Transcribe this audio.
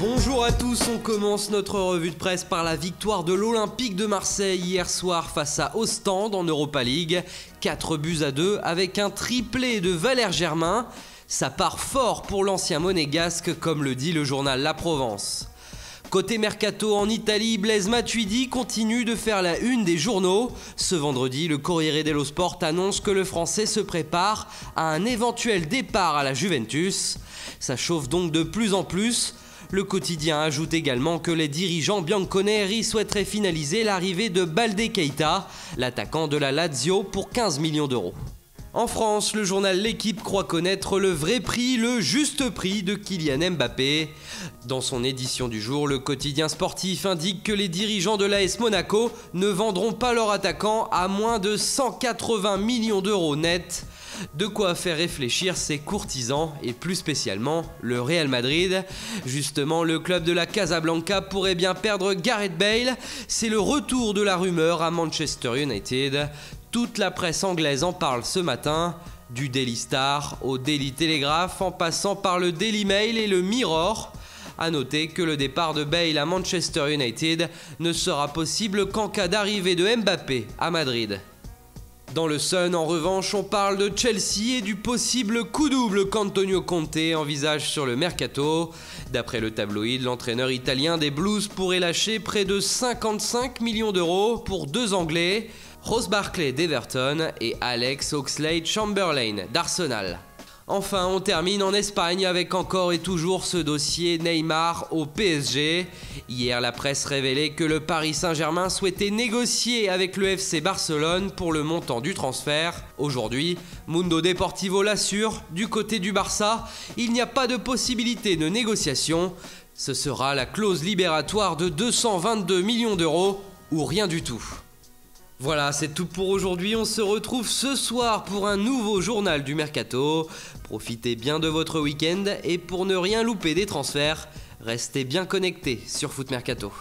Bonjour à tous, on commence notre revue de presse par la victoire de l'Olympique de Marseille hier soir face à Ostende en Europa League. 4-2 avec un triplé de Valère Germain. Ça part fort pour l'ancien monégasque comme le dit le journal La Provence. Côté mercato en Italie, Blaise Matuidi continue de faire la une des journaux. Ce vendredi, le Corriere dello Sport annonce que le Français se prépare à un éventuel départ à la Juventus. Ça chauffe donc de plus en plus. Le quotidien ajoute également que les dirigeants bianconeri souhaiteraient finaliser l'arrivée de Baldé Keita, l'attaquant de la Lazio, pour 15 millions d'euros. En France, le journal L'Équipe croit connaître le vrai prix, le juste prix de Kylian Mbappé. Dans son édition du jour, le quotidien sportif indique que les dirigeants de l'AS Monaco ne vendront pas leur attaquant à moins de 180 millions d'euros net. De quoi faire réfléchir ses courtisans et plus spécialement le Real Madrid. Justement, le club de la Casablanca pourrait bien perdre Gareth Bale. C'est le retour de la rumeur à Manchester United. Toute la presse anglaise en parle ce matin, du Daily Star au Daily Telegraph en passant par le Daily Mail et le Mirror. A noter que le départ de Bale à Manchester United ne sera possible qu'en cas d'arrivée de Mbappé à Madrid. Dans le Sun, en revanche, on parle de Chelsea et du possible coup double qu'Antonio Conte envisage sur le mercato. D'après le tabloïd, l'entraîneur italien des Blues pourrait lâcher près de 55 millions d'euros pour deux Anglais, Ross Barkley d'Everton et Alex Oxlade-Chamberlain d'Arsenal. Enfin, on termine en Espagne avec encore et toujours ce dossier Neymar au PSG. Hier, la presse révélait que le Paris Saint-Germain souhaitait négocier avec le FC Barcelone pour le montant du transfert. Aujourd'hui, Mundo Deportivo l'assure, du côté du Barça, il n'y a pas de possibilité de négociation. Ce sera la clause libératoire de 222 millions d'euros ou rien du tout. Voilà, c'est tout pour aujourd'hui. On se retrouve ce soir pour un nouveau journal du Mercato. Profitez bien de votre week-end et pour ne rien louper des transferts, restez bien connectés sur Foot Mercato.